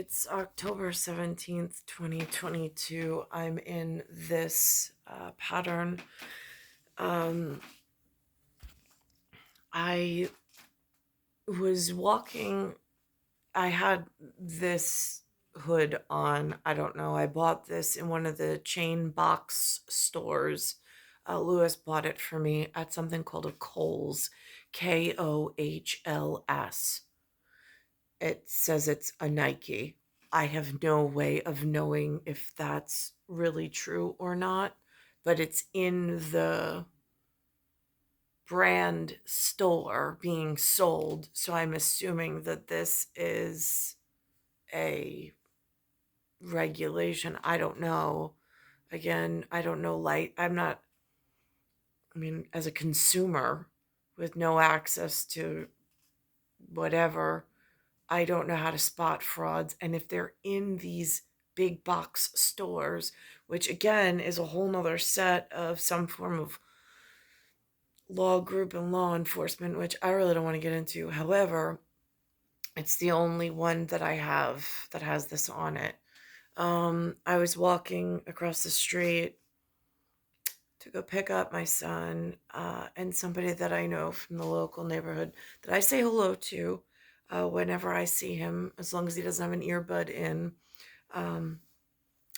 It's October 17th, 2022. I'm in this pattern. Um, I was walking, I had this hood on. I don't know. I bought this in one of the chain box stores. Lewis bought it for me at something called a Kohl's, Kohls. It says it's a Nike. I have no way of knowing if that's really true or not, but it's in the brand store being sold. So I'm assuming that this is a regulation. I don't know. Again, I don't know as a consumer with no access to whatever, I don't know how to spot frauds. And if they're in these big box stores, which again is a whole nother set of some form of law group and law enforcement, which I really don't want to get into. However, it's the only one that I have that has this on it. I was walking across the street to go pick up my son, and somebody that I know from the local neighborhood that I say hello to whenever I see him, as long as he doesn't have an earbud in. Um,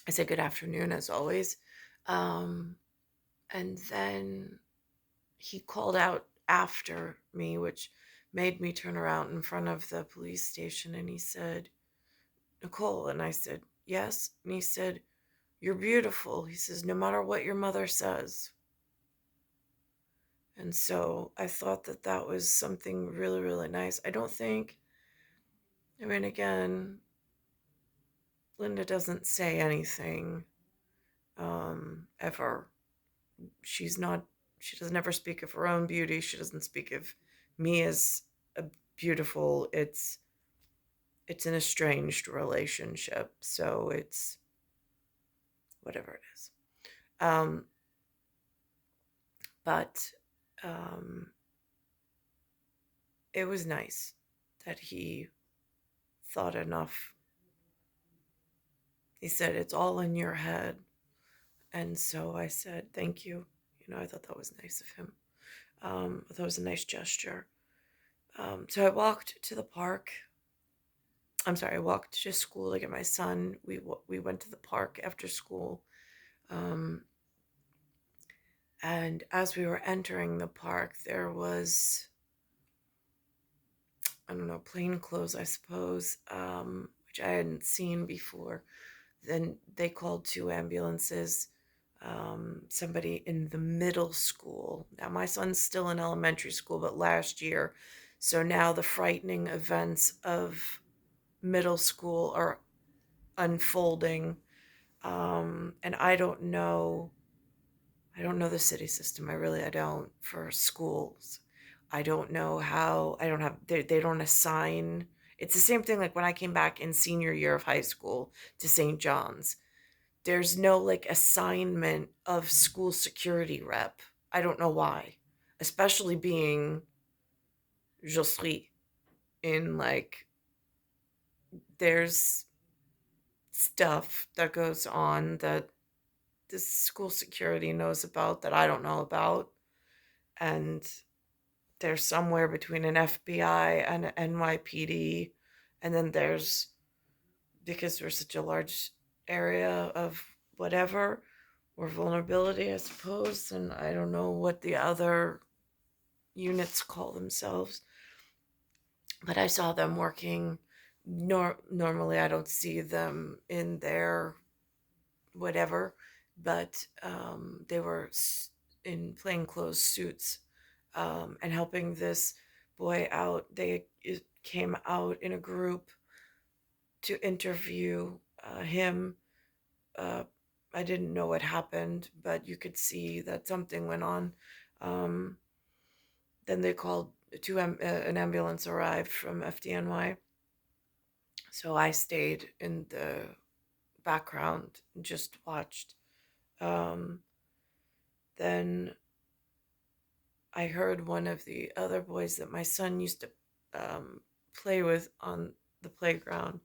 I say good afternoon as always. Um, and then he called out after me, which made me turn around in front of the police station. And he said, Nicole. And I said, yes. And he said, you're beautiful. He says, no matter what your mother says. And so I thought that that was something really, really nice. Again, Linda doesn't say anything ever. She's not, she doesn't ever speak of her own beauty. She doesn't speak of me as a beautiful. It's an estranged relationship. So it's whatever it is. Um, but it was nice that he thought enough. He said, it's all in your head. And so I said, thank you. I thought that was nice of him. I thought it was a nice gesture. So I walked to the park. I'm sorry, I walked to school to get my son. We went to the park after school. Um, and as we were entering the park, there was, I don't know, plain clothes, I suppose, which I hadn't seen before. Then they called two ambulances. Somebody in the middle school. Now, my son's still in elementary school, but last year. So now the frightening events of middle school are unfolding. And I don't know. I don't know the city system. I don't, for schools. I don't know how, I don't have, they don't assign. It's the same thing like when I came back in senior year of high school to St. John's. There's no like assignment of school security rep. I don't know why. Especially being je suis in like, there's stuff that goes on that the school security knows about that I don't know about. And there's somewhere between an FBI and an NYPD. And then there's, because we're such a large area of whatever, or vulnerability, I suppose, and I don't know what the other units call themselves. But I saw them working. Normally, I don't see them in their whatever, but they were in plainclothes suits and helping this boy out. They came out in a group to interview him. Uh, I didn't know what happened, but you could see that something went on. Um, then they called an ambulance arrived from FDNY. So I stayed in the background and just watched. Um, then I heard one of the other boys that my son used to play with on the playground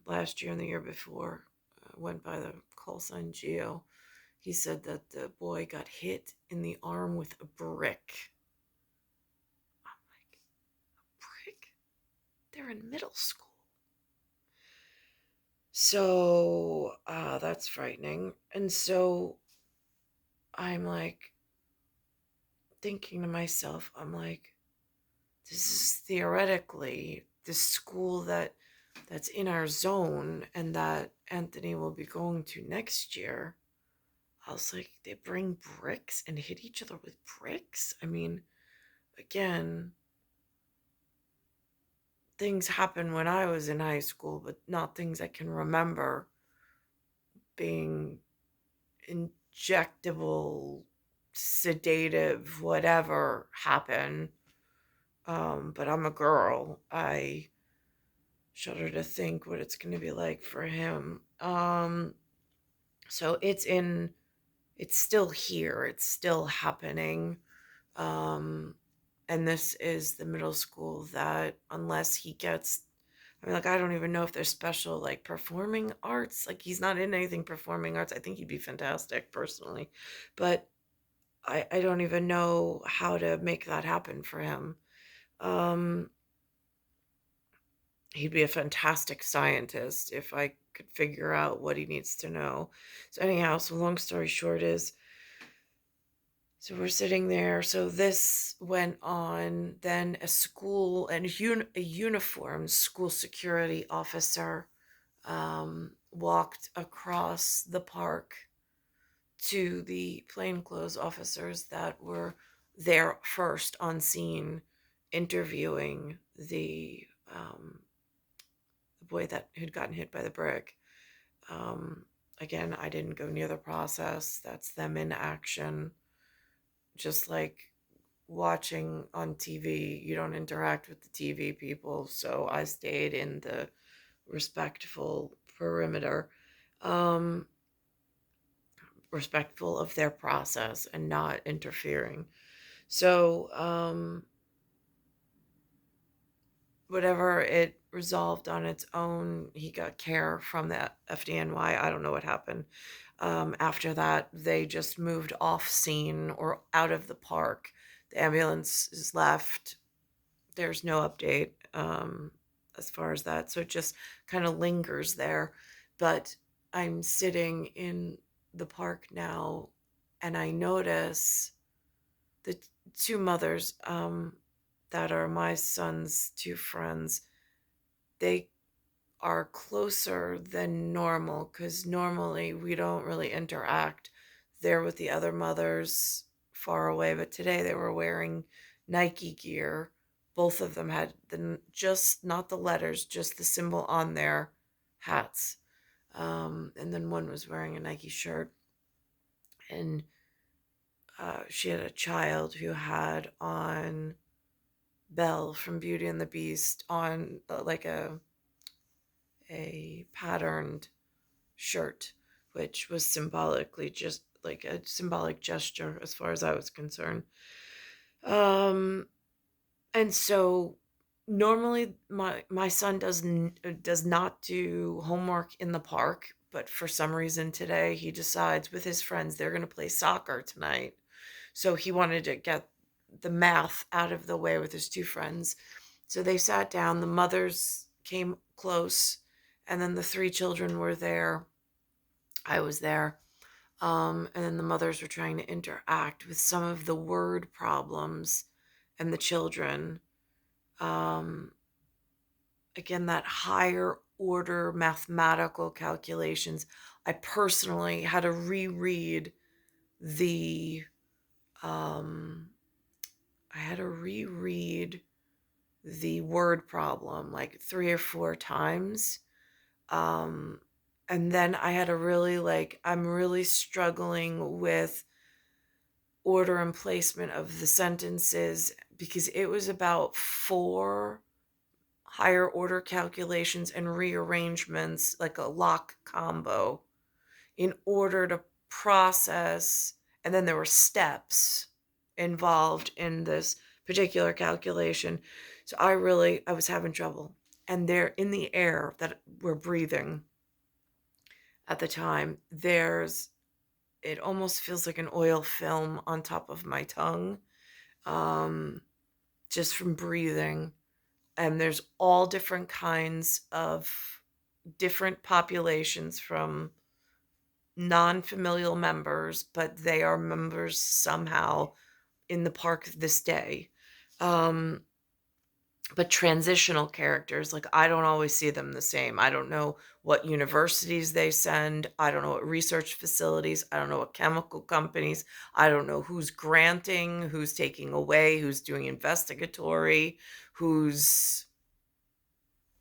last year and the year before, went by the call sign Geo. He said that the boy got hit in the arm with a brick. I'm like, brick? They're in middle school. So that's frightening. And so I'm like thinking to myself, I'm like, this is theoretically the school that's in our zone and that Anthony will be going to next year. I was like, they bring bricks and hit each other with bricks? I mean, again, things happened when I was in high school, but not things I can remember being injectable, sedative, whatever happen. But I'm a girl. I shudder to think what it's going to be like for him. So it's still here. It's still happening. Um, and this is the middle school that, unless he gets, I mean, like, I don't even know if there's special, like, performing arts. Like, he's not in anything performing arts. I think he'd be fantastic personally. But I don't even know how to make that happen for him. Um, he'd be a fantastic scientist if I could figure out what he needs to know. So anyhow, so long story short is, so we're sitting there. So this went on. Then a school and a uniformed school security officer walked across the park to the plainclothes officers that were there first on scene, interviewing the boy that had gotten hit by the brick. Um, Again, I didn't go near the process. That's them in action. Just like watching on TV, you don't interact with the TV people. So I stayed in the respectful perimeter, um, respectful of their process and not interfering. So, whatever, it resolved on its own. He got care from the FDNY. I don't know what happened. After that, they just moved off scene or out of the park. The ambulance is left. There's no update as far as that. So it just kind of lingers there. But I'm sitting in the park now and I notice the two mothers that are my son's two friends. They are closer than normal because normally we don't really interact. They're with the other mothers far away, but today they were wearing Nike gear. Both of them had just not the letters, just the symbol on their hats. And then one was wearing a Nike shirt. And she had a child who had on Belle from Beauty and the Beast on like a patterned shirt, which was symbolically just like a symbolic gesture as far as I was concerned. Um, and so normally my son does not do homework in the park, but for some reason today he decides with his friends they're going to play soccer tonight. So he wanted to get the math out of the way with his two friends. So they sat down, the mothers came close, and then the three children were there. I was there. And then the mothers were trying to interact with some of the word problems and the children. Um, Again, that higher order mathematical calculations. I personally had to reread the um, I had to reread the word problem like 3 or 4 times. Um, and then I had to really I'm really struggling with order and placement of the sentences because it was about 4 higher order calculations and rearrangements, like a lock combo, in order to process. And then there were steps involved in this particular calculation. So I was having trouble. and they're in the air that we're breathing at the time. It almost feels like an oil film on top of my tongue, um, just from breathing. And there's all different kinds of different populations from non-familial members, but they are members somehow in the park this day. Um, but transitional characters, like I don't always see them the same. I don't know what universities they send. I don't know what research facilities. I don't know what chemical companies. I don't know who's granting, who's taking away, who's doing investigatory, who's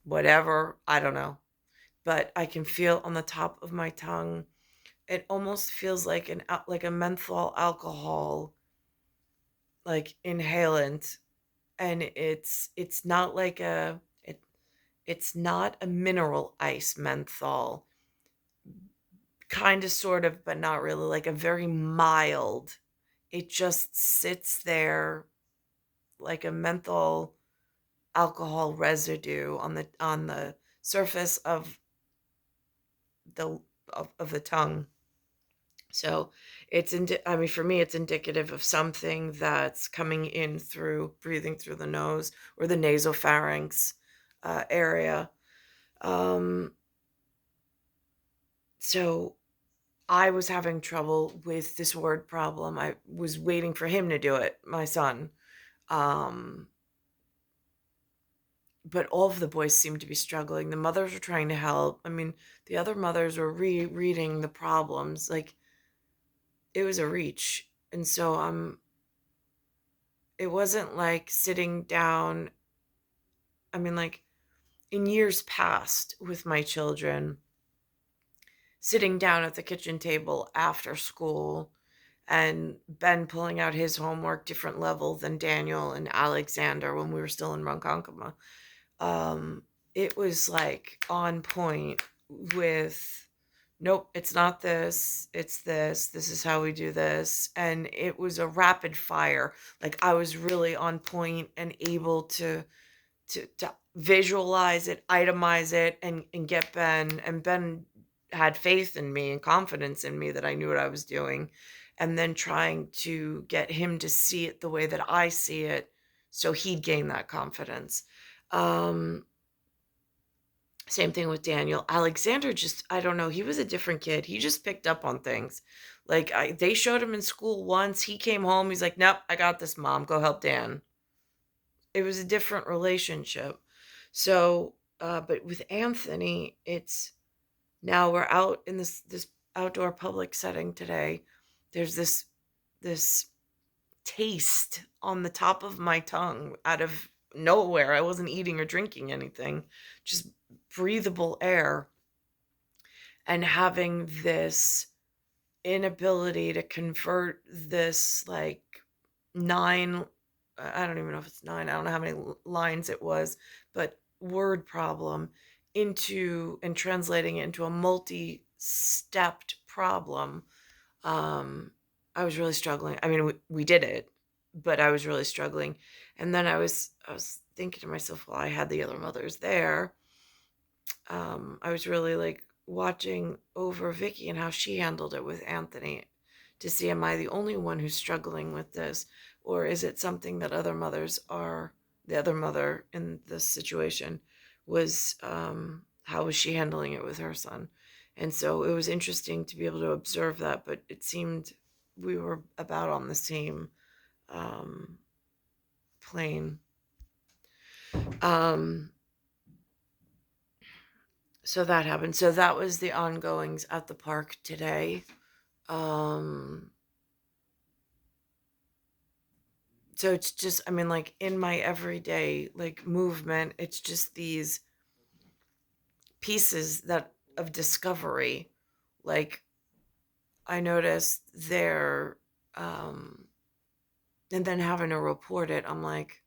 whatever. I don't know. But I can feel on the top of my tongue. It almost feels like like a menthol alcohol like inhalant, and it's not like it's not a mineral ice menthol, kind of sort of but not really, like a very mild. It just sits there like a menthol alcohol residue on the surface of the of the tongue. So I mean, for me, it's indicative of something that's coming in through breathing through the nose or the nasopharynx area. Um, so I was having trouble with this word problem. I was waiting for him to do it, my son. Um, but all of the boys seemed to be struggling. The mothers were trying to help. I mean, the other mothers were reading the problems. Like it was a reach. And so it wasn't like sitting down. I mean, like in years past with my children, sitting down at the kitchen table after school and Ben pulling out his homework different level than Daniel and Alexander when we were still in Ronkonkoma. Um, it was like on point with, nope, it's not this, it's this, this is how we do this. And it was a rapid fire. Like I was really on point and able to visualize it, itemize it, and get Ben. And Ben had faith in me and confidence in me that I knew what I was doing. And then trying to get him to see it the way that I see it so he'd gain that confidence. Um, Same thing with Daniel. Alexander just, I don't know, he was a different kid. He just picked up on things. Like they showed him in school once. He came home. He's like, "Nope, I got this, Mom. Go help Dan." It was a different relationship. So, but with Anthony, it's now we're out in this outdoor public setting today. There's this taste on the top of my tongue out of nowhere. I wasn't eating or drinking anything, just breathable air, and having this inability to convert this like nine, I don't even know if it's nine, I don't know how many lines it was, but word problem into and translating it into a multi-stepped problem. um I was really struggling. I mean, we did it, but I was really struggling. And then I was thinking to myself, well, I had the other mothers there. I was really like watching over Vicky and how she handled it with Anthony to see, am I the only one who's struggling with this? Or is it something that other mothers are, the other mother in this situation was, how was she handling it with her son? And so it was interesting to be able to observe that, but it seemed we were about on the same um, plane. Um, so that happened. So that was the ongoings at the park today. Um, so it's just, I mean, like in my everyday like movement, it's just these pieces that of discovery. Like I noticed there, um, and then having to report it, I'm like,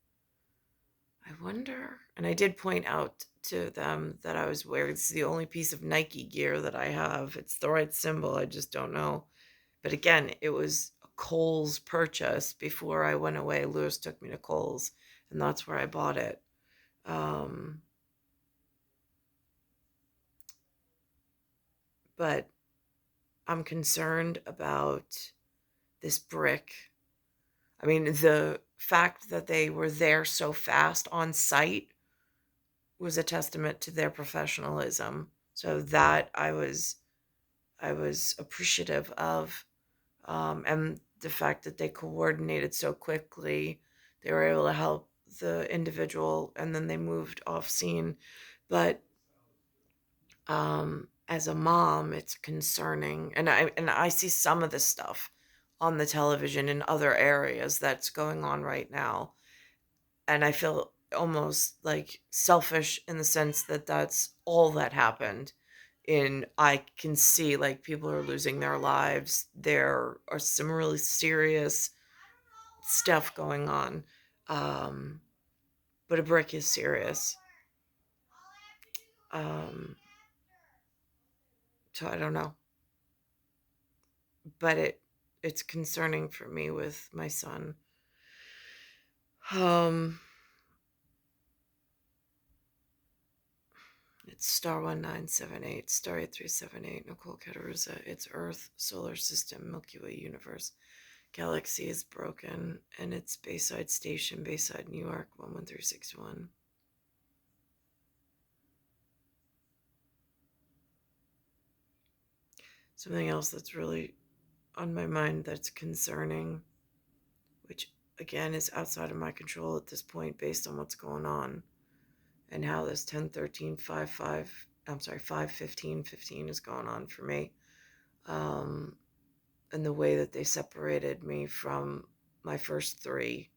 I wonder. And I did point out to them that I was wearing, it's the only piece of Nike gear that I have. It's the right symbol. I just don't know. But again, it was a Kohl's purchase. Before I went away, Lewis took me to Kohl's, and that's where I bought it. Um, but I'm concerned about this brick. I mean, the fact that they were there so fast on site was a testament to their professionalism. So that I was appreciative of, and the fact that they coordinated so quickly, they were able to help the individual, and then they moved off scene. But as a mom, it's concerning, and I see some of this stuff on the television in other areas that's going on right now, and I feel almost like selfish in the sense that that's all that happened. And I can see like people are losing their lives. There are some really serious stuff going on. Um, but a brick is serious. Um, so I don't know. But it's concerning for me with my son. Um, it's star 1978, star 8378, Nicole Cattaruzza. It's Earth, solar system, Milky Way universe. Galaxy is broken, and it's Bayside Station, Bayside, New York, 11361. Something else that's really on my mind that's concerning, which again is outside of my control at this point based on what's going on and how this 10-13-5-5, I'm sorry, 5-15-15 is going on for me. Um, and the way that they separated me from my first three,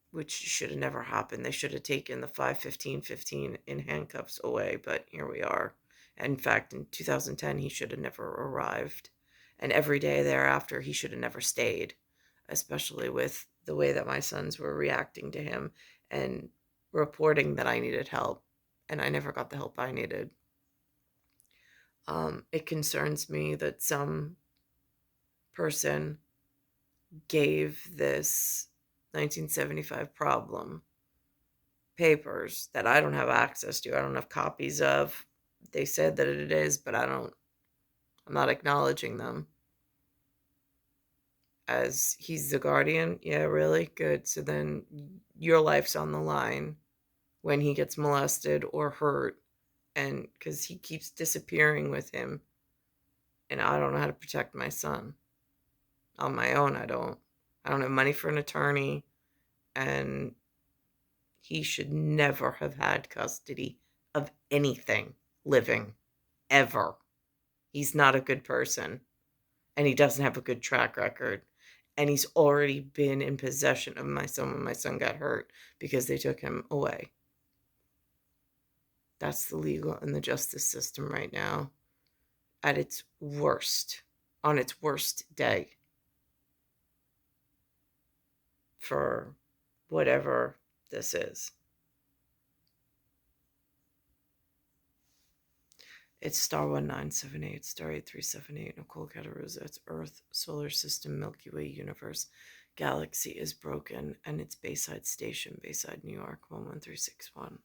which should have never happened. They should have taken the 5-15-15 in handcuffs away, but here we are. In fact, in 2010, he should have never arrived. And every day thereafter, he should have never stayed, especially with the way that my sons were reacting to him and reporting that I needed help. And I never got the help I needed. It concerns me that some person gave this 1975 problem papers that I don't have access to. I don't have copies of. They said that it is, but I'm not acknowledging them. As he's the guardian. Yeah, really? Good. So then your life's on the line when he gets molested or hurt, and because he keeps disappearing with him, and I don't know how to protect my son. On my own, I don't. I don't have money for an attorney, and he should never have had custody of anything living, ever. He's not a good person, and he doesn't have a good track record. And he's already been in possession of my son when my son got hurt because they took him away. That's the legal and the justice system right now at its worst, on its worst day for whatever this is. It's star 1978, star 8378, Nicole Cattaruzza. It's Earth, solar system, Milky Way universe. Galaxy is broken, and it's Bayside Station, Bayside, New York, 11361.